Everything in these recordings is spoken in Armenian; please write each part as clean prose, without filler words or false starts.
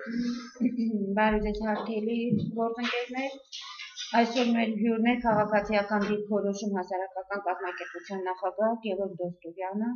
Բարի ձեզ հարգելի գործընկերներ, այսօր մեր հյուրն է քաղաքացիական դիրքորոշում հասարակական կազմակերպության նախագահ Գևորգ Դոստուրյանը,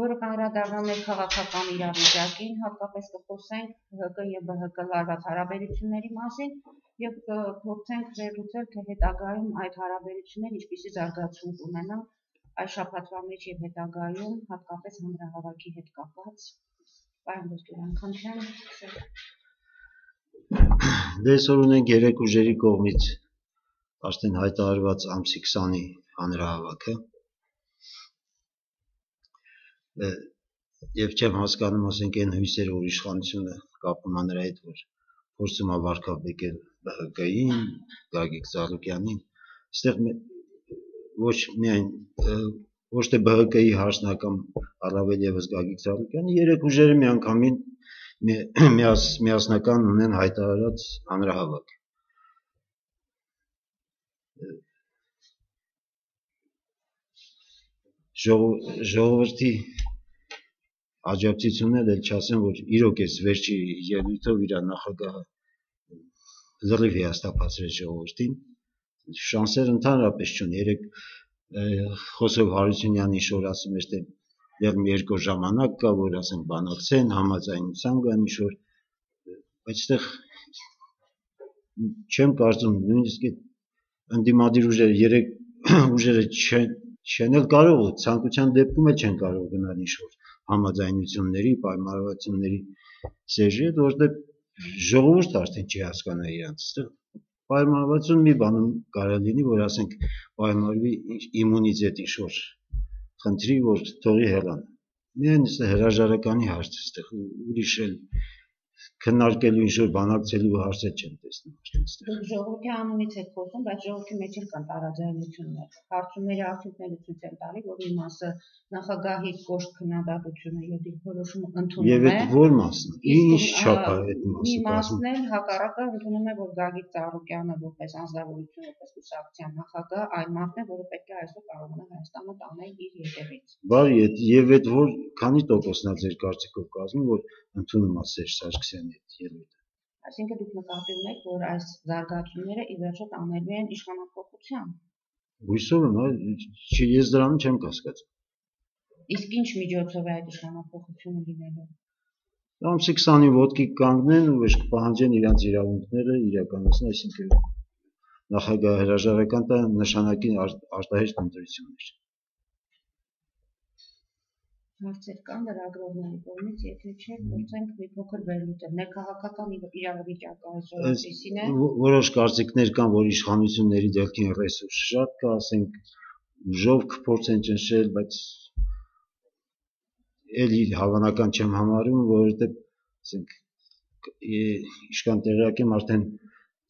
որը կանդրադառնա մեր քաղաքական իրավիճակին, հատկապես կխոսենք ՀՀԿ և ԲՀԿ լարված հարաբերությունների մասին և կփորձենք վերլուծել, թե հետագայում այդ հարաբերությունները ինչպիսի զարգացում կունենան այս շաբաթվա մեջ և հետագայում, հատկապես հանրահավաքի հետ կապված։ Պարոն Դոստուրյան, խնդրեմ սկսել։ Դեսօր ունենք երեք ուժերի կողմից արդեն հայտարարված ամսի 20-ի հանրահավաքը եւ չեմ հասկանում, ասենք այն հույսերը, որ իշխանությունը կապում է նրա հետ, որ փորձում է վարկաբեկել ԲՀԿ-ին, Գագիկ Ծառուկյանին, այստեղ ոչ միայն ոչ թե ԲՀԿ-ի հարցն է կամ առավել եւս Գագիկ Ծառուկյանի, երեք ուժերը միանգամին միասնական ունեն հայտարարած հանրահավաք։ Ժողովրդի աջակցությունն էլ չասեմ, որ իրոք էս վերջի ելույթով իր նախագահը լրիվ հիասթափացրեց ժողովրդին, շանսեր ընդհանրապես չունի։ Երեք Խոսով Հարությունյանի շոր ասում էր, թե դեռ մի երկու ժամանակ կա, որ ասենք բանակցեն, համաձայնության գան ինչ-որ, բայց այդտեղ չեմ կարծում, նույնիսկ ընդդիմադիր ուժերը, երեք ուժերը չեն էլ կարող, ցանկության դեպքում էլ չեն կարող գնալ ինչ-որ համաձայնությունների, պայմանավորվածությունների սերժի հետ, որտեղ ժողովուրդը արդեն չի հասկանա իրանց։ Այստեղ պայմանավորվածություն մի բանում կարող լինի, որ ասենք պայմանավորվի իմունիտետ ինչ-որ խնդրի, որ թողի հեռան։ Միայն հրաժարականի հարց է այստեղ, ուրիշ էլ քննարկելու ինչ-որ բանակցելու հարցեր չեմ տեսնում այստեղ։ Դուք ժողովրդի անունից եք խոսում, բայց ժողովրդի մեջ էլ կան տարաձայնություններ։ Հարցումների արդյունքները ցույց են տալի, որ մի մասը նախագահի կոշտ քննադատությունը եւ դիրքորոշումը ընդունում է։ Եվ այդ ո՞ր մասն է։ Ինչ չափ է այդ մասը։ Մի մասն էլ հակառակը ընդունում է, որ Գագիկ Ծառուկյանը որպես անձնավորություն, որպես կուսակցության նախագահ, այն մարդն է, որը պետք է այսօր կարողանա Հայաստանը տանել իր ետևից։ Բարի, եւ այդ որ քանի տոկոսն է ձեր կարծիքով կազմում, որ ընդունում է Սերժ Սարգսյանի այդ ելույթը։ Այսինքն դուք նկատի ունեք, որ այս զարգացումները ի վերջո տանելու են իշխանափոխության։ Հույսով եմ, ես դրանում չեմ կասկածում։ Իսկ ինչ միջոցով է այդ իշխանափոխությունը լինելու։ Ամսի 20-ի ոտքի կանգնեն ու կպահանջեն իրենց իրավունքները իրականացնել, այսինքն նախագահ հրաժարական տա նշանակի արտահայտ ընտրություններ։ Հարցեր կան լրագրողների կողմից, եթե չէ, փորձենք մի փոքր վերլուծել։ Ներքաղաքական իրավիճակը այսօր այսպիսին է։ Որոշ կարծիքներ կան, որ իշխանությունների դեպքին ռեսուրս շատ կա, ասենք ուժով կփորձեն ճնշել, բայց էլի հավանական չեմ համարում, որովհետև ասենք իշքան տեղյակ եմ արդեն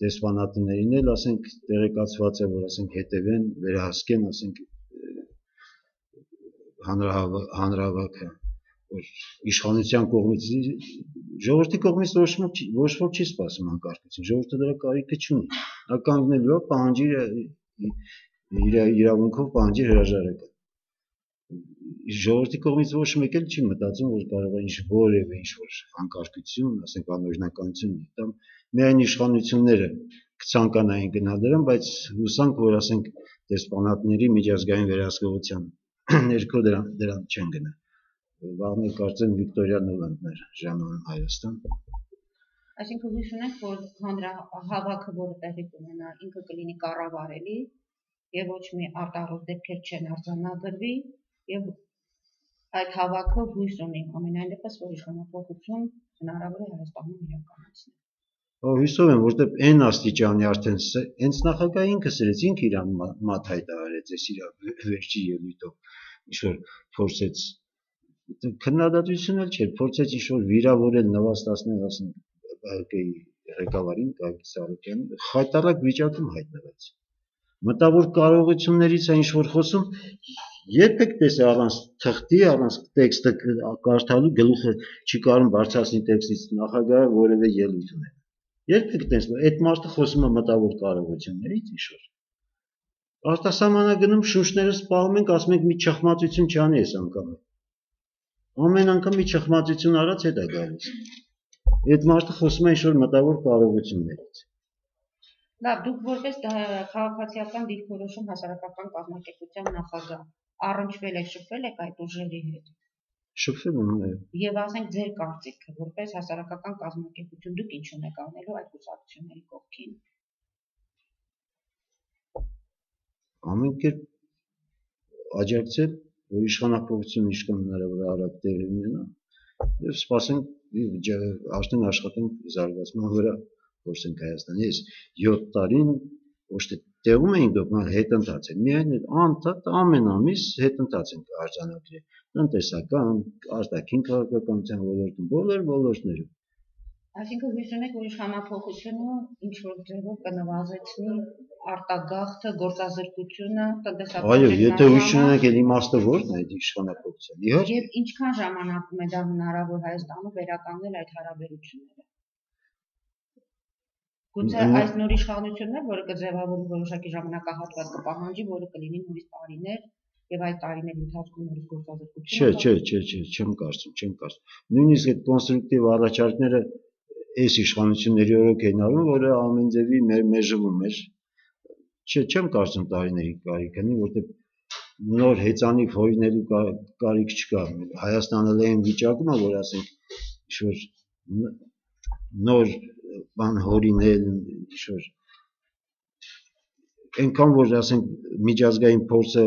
դեսպանատներին էլ ասենք տեղեկացված է, որ ասենք հետևեն, վերահսկեն, ասենք հանրահավաքը, որ իշխանության կողմից ժողովրդի կողմից ոչ ոք չի սպասում անկարգություն, ժողովուրդը դրա կարիքը չունի։ Նա կանգնելու է, պահանջի իր իրավունքով պահանջի հրաժարական։ Ժողովրդի կողմից ոչ մեկ էլ չի մտածում, որ կարող է որևէ ինչ-որ անկարգություն, ասենք անօրինականություն լինի։ Միայն իշխանությունները կցանկանային գնալ դրան, բայց հուսանք, որ ասենք դեսպանատների միջազգային վերահսկողության ներքո դրան չեն գնա։ Վաղն էլ կարծեմ Վիկտորիա Նուլանդներ ժամանում Հայաստան։ Այսինքն հույս ունենք, որ հանրահավաքը, որը տեղի կունենա, ինքը կլինի կառավարելի եւ ոչ մի արտահայտ դեպքեր չեն արձանագրվի եւ այդ հավաքը հույս ունի ամենայն դեպս, որ իշխանափոխություն հնարավոր է Հայաստանում իրականացնել։ Հույսով եմ, որտեղ այն աստիճանի արդեն հենց նախագահը ինքը սրեց, ինքը իրան մատ հայտարարեց այս իր վերջի ելույթով, ինչ-որ փորձեց քննադատություն էլ չէր, փորձեց ինչ-որ վիրավորել, նվաստացնել, ասենք ԲՀԿ-ի ղեկավարին Գագիկ Ծառուկյանին, խայտառակ վիճակում հայտնվեց։ Մտավոր կարողություններից է ինչ-որ խոսում, երբեք տեսա առանց թղթի, առանց տեքստը կարդալու գլուխը չի կարող բարձրացնի տեքստից նախագահը որևէ ելույթ ունենա։ Երբեք տեսնում, այդ մարդը խոսում է մտավոր կարողություններից ինչ-որ։ Արտասահմանագնում շունչները սպառում ենք, ասում ենք մի չխմածություն չանի այս անգամ։ Ամեն անգամ մի չխմածություն արած հետ է գալիս։ այդ մարդը խոսում է ինչ-որ մտավոր կարողություններից։ Լավ, դուք որպես քաղաքացիական դիրքորոշում հասարակական կազմակերպության նախագահ առնչվել եք, շփվել եք այդ ուժերի հետ։ Շփվել եմ, այո։ Եվ ասենք ձեր կարծիքը որպես հասարակական կազմակերպություն դուք ինչ ունեք անելու այդ կուսակցությունների կողքին։ Ամեն կերպ աջակցել, որ իշխանապողությունը ինչքան հնարավոր արագ տեղի ունենա, եւ սպասենք արդեն աշխատենք զարգացման վրա, փորձենք Հայաստանի այս 7 տարին ոչ թե տեղում էինք դոկման հետընթաց է, միայն անդադ ամեն ամիս հետընթաց ենք արձանագրել, տնտեսական, արտաքին քաղաքականության ոլորտում, բոլոր ոլորտներում։ Այսինքն հույս ունեք, որ իշխանապողությունը ինչ-որ ձևով կնվազեցնի արտագաղթը, գործազրկությունը, տնտեսական Այո, եթե հույս ունենք, էլ իմաստը ո՞րն է այդ իշխանապողության։ Իհարկե։ Եվ ինչքան ժամանակում է դա հնարավոր Հայաստանում վերականգնել այդ հարաբերությունները։ Գուցե այս նոր իշխանությունն է, որը կձևավորի որոշակի ժամանակահատված կպահանջի, որը կլինի նորից տարիներ եւ այդ տարիների ընթացքում նորից գործազրկություն։ Չէ, չեմ կարծում։ Նույնիսկ այդ կոնստրուկտիվ առաջարկները այս իշխանությունների օրոք են արվում, որը ամեն ձևի մեժվում էր։ Չեմ կարծում տարիների կարիք ունի, որտեղ նոր հեծանիվ հորինելու կարիք չկա։ Հայաստանը լայն վիճակում է, որ ասենք ինչ-որ նոր բան հորինել, ինչ-որ այնքան որ ասենք միջազգային փորձը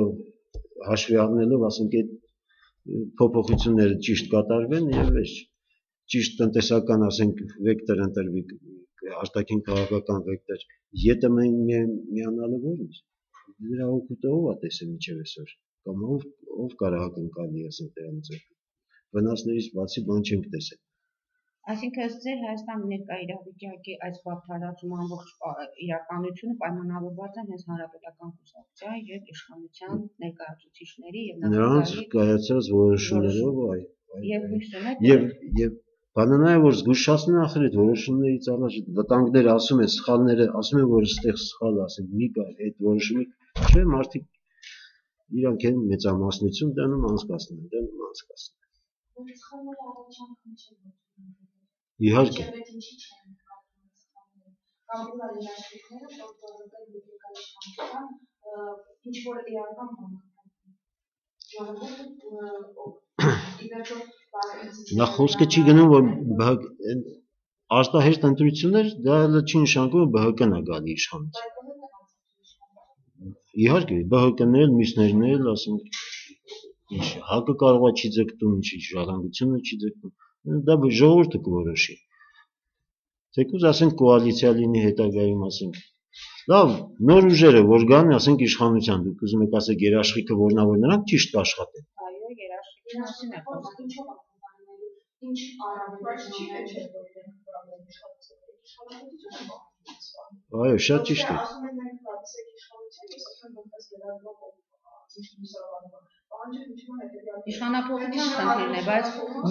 հաշվի առնելով, ասենք այդ փոփոխությունները ճիշտ կատարվեն եւ ճիշտ տնտեսական, ասենք, վեկտոր ընտրվի, արտաքին քաղաքական վեկտոր, ԵՏՄ-ին միանալը ո՞րն է։ Դրա օգուտը ով է տեսել մինչև այսօր, կամ ով կարող ակնկալի, ասենք, դրանից վնասներից բացի բան չենք տեսել։ Այսինքն ըստ ձեր Հայաստանի ներկա իրավիճակի այս բավարարում ամբողջ իրականությունը պայմանավորված է հենց հանրապետական կուսակցության եւ իշխանության ներկայացուցիչների եւ նրանց կայացած որոշումներով, եւ հույս ունեք եւ բանը նա է, որ զգուշացնեն ախր այդ որոշումներից առաջ վտանգներ ասում են, սխալները ասում են, որ այստեղ սխալ ասենք, մի կա այդ որոշումը, չէ, մարդիկ իրանք են մեծամասնություն դնում անցկացնում են։ Իհարկե։ Նա խոսքը չի գնում, որ արտահերթ ընտրություններ, դա չի նշանակում, որ ԲՀԿ-ն է գալի իշխանություն։ Իհարկե, ԲՀԿ-ն էլ, մյուսներն էլ, ասենք, ՀԱԿ-ը կարող է չի ձգտում, ժառանգությունը չի ձգտում, դա ժողովուրդը կորոշի։ Թեկուզ ասենք կոալիցիա լինի հետագայում, ասենք, լավ, նոր ուժերը որ գան, ասենք իշխանության, դուք ուզում եք ասեք երաշխիքը որնա, որ նրանք ճիշտ կաշխատեն։ Այո, երաշխիքի մասին է խոսքը։ Ինչ Այո, շատ ճիշտ է։ Իշխանապողության խնդիրն է, բայց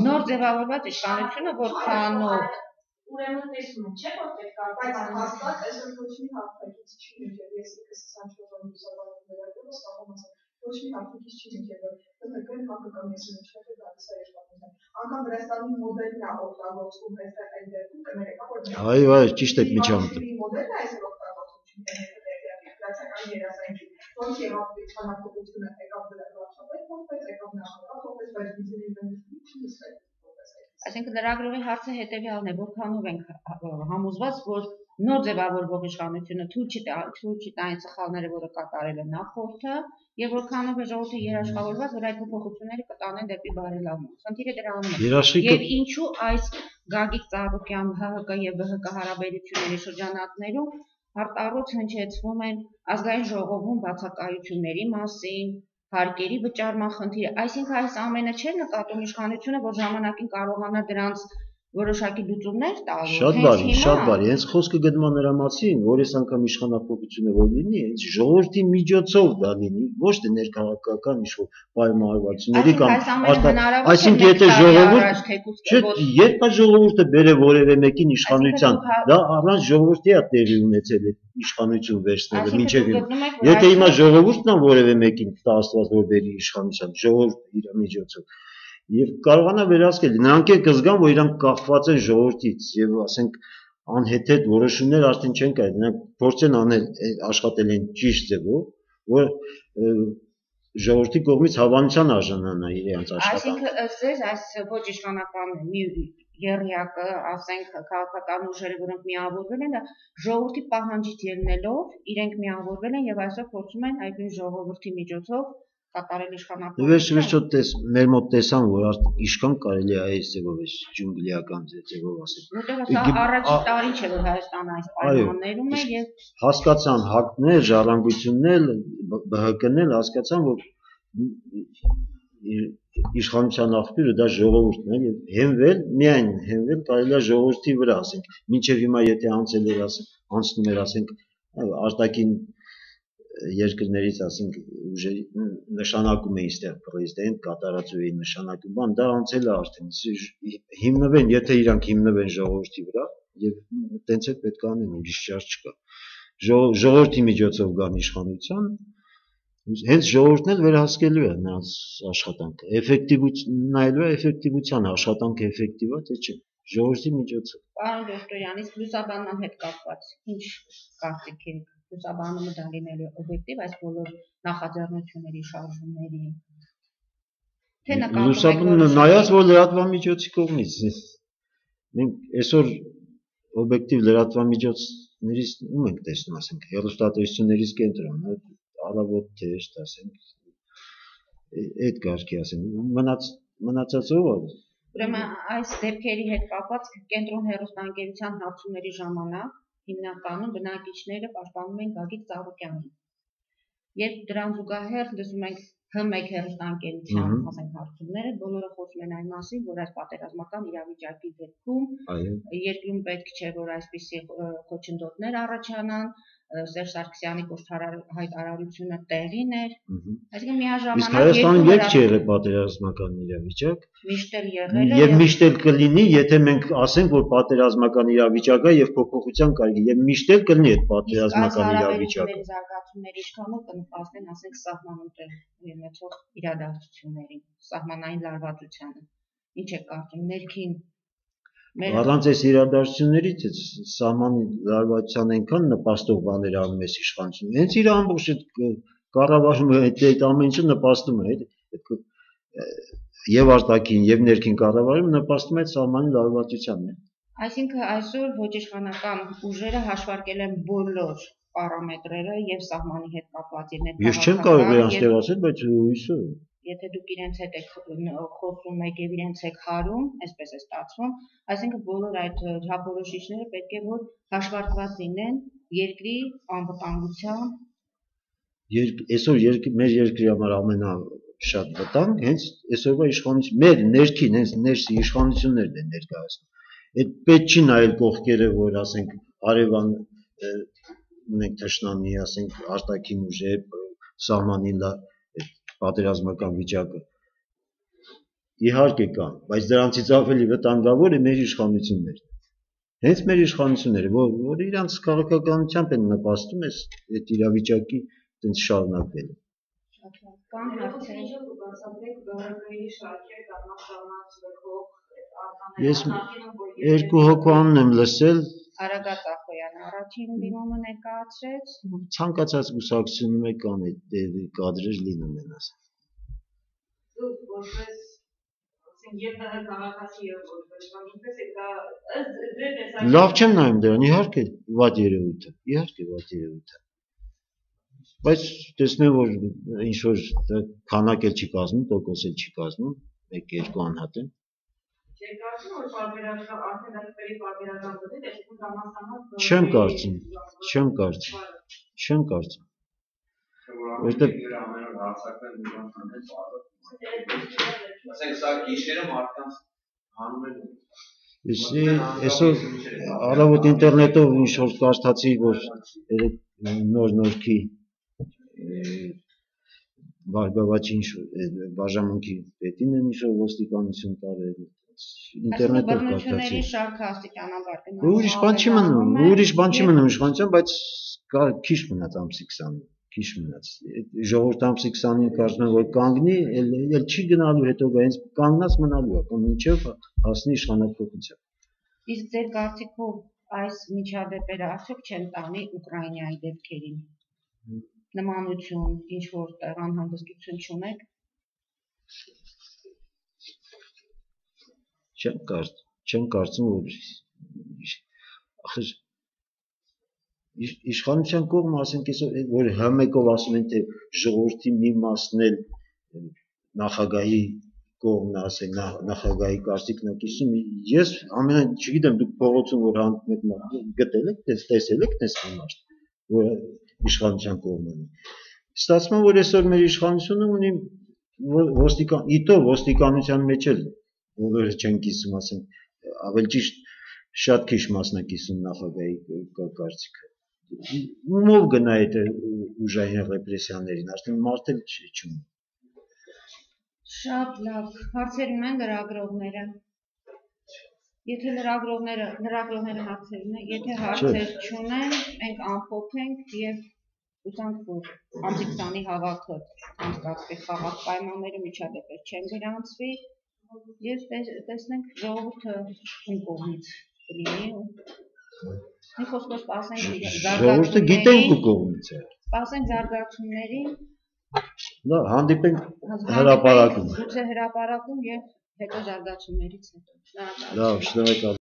նոր ձևավորված իշխանությունը որքանով ուրեմն տեսնում եք, չէ՞ որ պետք է, բայց հաստատ այսօր ոչ մի հաղթակից չի եկել, ես ինքս 24 լուսավորություններով ստանում եմ, ոչ մի հաղթակից չի եկել, որ ՀԿ-ն հաղթական ես ունեցել է դարձա իշխանության։ Անկամ Վրաստանի մոդելն է օգտագործվում այստեղ այդ դեպքում կներեկա, որ այո, ճիշտ եք միջամտում։ Մոդելն է այսօր օգտագործվում դերասական երազանքի, ոնց եղավ իշխանապողությունը եկավ դրա վարչապետ, որպես եկավ նախագահ, որպես բայց բիզնեսի չի լսել։ Այսինքն լրագրողի հարցը հետևյալն է, որքանով ենք համոզված, որ նոր ձևավորվող իշխանությունը թույլ չի տա այն սխալները, որը կատարել է նախորդը, եւ որքանով է ժողովուրդը երաշխավորված, որ այդ փոփոխությունները կտանեն դեպի բարելավման։ Խնդիրը դրանում է։ Եվ ինչու այս Գագիկ Ծառուկյան ՀՀԿ եւ ԲՀԿ հարաբերությունների շրջանակներում արտառոց հնչեցվում են ազգային ժողովում բացակայությունների մասին, հարկերի վճարման խնդիրը, այսինքն այս ամենը չէ նկատում իշխանությունը, որ ժամանակին կարողանա դրանց որոշակի լուծումներ տալ։ Շատ բարի, հենց խոսքը գնում է նրա մասին, որ այս անգամ իշխանապողությունը որ լինի, հենց ժողովրդի միջոցով դա լինի, ոչ թե ներքաղաքական ինչ-որ պայմանավորվածությունների կամ այսինքն եթե երբ է ժողովուրդը բերե որևէ մեկին իշխանության, դա առանց ժողովրդի է տեղի ունեցել այդ իշխանություն վերցնելը մինչև եթե հիմա ժողովուրդն է որևէ մեկին տա Աստված որ բերի իշխանության, ժողովուրդը իր միջոցով եւ կարողանա վերահսկել։ Նրանք էլ կզգան, որ իրանք կախված են ժողովրդից եւ ասենք անհեթեթ որոշումներ արդեն չեն կարող։ Նրանք փորձեն անել աշխատել են ճիշտ ձևով, որ ժողովրդի կողմից հավանության արժանանա իրենց աշխատանքը։ Այսինքն ըստ ձեզ այս ոչ իշխանական մի եռյակը, ասենք քաղաքական ուժերը, որոնք միավորվել են, ժողովրդի պահանջից ելնելով իրենք միավորվել են եւ այսօր փորձում են այդ ժողովրդի միջոցով կատարել իշխանական։ Վերջո մեր մոտ տեսան, որ իշխան կարելի է այս ձևով, այս ջունգլիական ձևով ասել։ Որտեղ սա առաջին տարին չէ, որ Հայաստանը այս պայմաններում է եւ հասկացան հակներ, ժառանգություններ, ԲՀԿ-ներ հասկացան, որ իշխանության աղբյուրը դա ժողովուրդն է եւ միայն հենվել կարելի է ժողովրդի վրա, ասենք, մինչեւ հիմա եթե անցնում էր, ասենք, արտաքին երկրներից, ասենք, ուժերի նշանակում էին այստեղ պրեզիդենտ, կատարածու էին նշանակում, բան դա անցել է արդեն։ Հիմնվեն, եթե իրանք հիմնվեն ժողովրդի վրա եւ տենց է պետք է անեն, ուրիշ ճար չկա։ Ժողովրդի միջոցով գան իշխանության, հենց ժողովուրդն էլ վերահսկելու է նրանց աշխատանքը, նայելու է էֆեկտիվությանը, աշխատանքը էֆեկտիվ է թե չէ, ժողովրդի միջոցով։ Պարոն Դոստորյան, իսկ լուսաբանման հետ կապված ինչ կարծիք եք, լուսաբանումը դա լինելու օբյեկտիվ այս բոլոր նախաձեռնությունների, շարժումների, թե լուսաբանումը նայած որ լրատվամիջոցի կողմից, մենք այսօր օբյեկտիվ լրատվամիջոցներից ում ենք տեսնում, ասենք, հեռուստատեսություններից կենտրոնը, առավոտ թերթ, ասենք, այդ կարգի, ասենք, մնացածով Ուրեմն այս դեպքերի հետ կապված կենտրոն հեռուստաընկերության հարցումների ժամանակ հիմնականում բնակիչները պաշտպանում են Գագիկ Ծառուկյանին։ Երբ դրան զուգահեռ լսում ենք H1 հեռուստաընկերության հարցումները, բոլորը խոսում են այն մասին, որ այս պատերազմական իրավիճակի դեպքում երկրում պետք չէ, որ այսպիսի խոչընդոտներ առաջանան, Սերժ Սարգսյանի հայտարարությունը տեղին էր, այսինքն միաժամանակ Իսկ Հայաստանում երբ չի եղել պատերազմական իրավիճակ, միշտ էլ եղել է եւ միշտ էլ կլինի, եթե մենք ասենք, որ պատերազմական իրավիճակ է եւ փոփոխության կարելի է, եւ միշտ էլ կլինի այդ պատերազմական իրավիճակը։ Զարգացումների իշխանով կնպաստեն, ասենք, սահմանում տեղ ունեցող իրադարձություններին, սահմանային լարվածությանը։ Ինչ է կարծում, ներքին Առանց այս իրադարձություններից սահմանի լարվածության այնքան նպաստող բաներ անում է իշխանությունը։ Հենց իր ամբողջ կառավարումը այդ ամեն ինչը նպաստում է, եւ արտաքին եւ ներքին կառավարումը նպաստում է սահմանի լարվածությանն։ Այսինքն այսօր ոչ իշխանական ուժերը հաշվարկել են բոլոր պարամետրերը եւ սահմանի հետ կապված իրենց։ Ես չեմ կարող նրանց տեղասել, բայց հույսով եմ։ Եթե դուք իրենց հետ եք խոսում եք եւ իրենց եք հարում, այսպես է ստացվում, այսինքն բոլոր այդ չափորոշիչները պետք է որ հաշվարկված լինեն երկրի անվտանգության։ Այսօր մեր երկրի համար ամենաշատ վտանգ հենց այսօրվա իշխանություն, մեր ներքին, հենց ներսի իշխանություններն են ներկայացնում։ Այդ պետք չի նայել կողքերը, որ ասենք հարևան ունենք թշնամի, ասենք արտաքին ուժեր, սահմանին պատերազմական վիճակը իհարկե կան, բայց դրանցից ավելի վտանգավոր է մեր իշխանություններն։ Հենց մեր իշխանությունները, որ իրանց քաղաքականությամբ են նպաստում այդ իրավիճակի այդպես շարունակվելը։ Կան հարցեր, Ես երկու հոգուանն եմ լսել։ Արագած Ախոյանը առաջին դիմումը ներկայացրեց։ Ցանկացած կուսակցությունում է կան այդ կադրեր լինում են ասել։ Դուք որպես ասենք եթե քաղաքացի եք որպես ինչպես է դա ըստ Լավ չեմ նայում դրան, իհարկե վատ երևույթ է, իհարկե վատ երևույթ է։ Բայց տեսնեմ որ ինչ որ քանակ էլ չի կազմում, տոկոս էլ չի կազմում, 1-2 անհատ են։ Չեք կարծում որ պատերազմը արդեն դեպի պատերազմ դեպի այսինքն համասանած Չեմ կարծում։ Որտեղ ասենք սա գիշերը մարդկանց հանում են Այսօր առավոտ ինտերնետով ինչ որ կարդացի, որ նոր-նորքի բարգավաճի բաժանմունքի պետին են ինչ որ ոստիկանություն տարել, ինտերնետով կարդացի։ Շարքը աստիճանաբար Ուրիշ բան չի մնում իշխանության, բայց քիչ մնաց ամսի 20, քիչ մնաց։ Ժողովուրդ ամսի 25 կարծում եմ որ կանգնի, էլ չի գնալու հետո հենց կանգնած մնալու է, մինչև հասնի իշխանափոխության։ Իսկ ձեր կարծիքով այս միջադեպերը արդյոք չեն տանի Ուկրաինայի դեպքերին։ Նմանություն, ինչ որ անհանգստություն չունեք։ Չեմ կարծում որ իշխանության կողմը ասենք այսօր որ համեկով ասում են թե ժողովրդի մի մասն էլ նախագահի կողմն ասենք նախագահի կարծիքն է կիսում ես ամենայն չգիտեմ դուք փողոցում որ հանդիպում գտել եք տեսել եք տեսնի մաս որ իշխանության կողմն է ստացվում որ այսօր մեր իշխանությունը ունի ոստիկանության մեջ էլ բոլորը չեն կիսում ասենք ավելի ճիշտ շատ քիչ մասնակցում նախագահի կարծիքը ումով գնա այդ ուժային ռեպրեսիաներին արդեն մարդ էլ չունի Շատ լավ հարցեր ունեն լրագրողները Եթե լրագրողները հարցեր ունեն եթե հարցեր չունեն մենք ամփոփ ենք եւ ուզանք որ ամսի 20-ի հավաքը անցկացվի խաղաղ պայմաններում միջադեպեր չեն գրանցվի Ես տեսնենք ժողովուրդը ում կողմից կլինի Մի խոսքով սպասենք ժողովուրդը գիտենք ու կողմից է Սպասենք զարգացումների Լավ հանդիպենք հրապարակում Գուցե հրապարակում եւ հետո զարգացումներից հետո Լավ շնորհակալ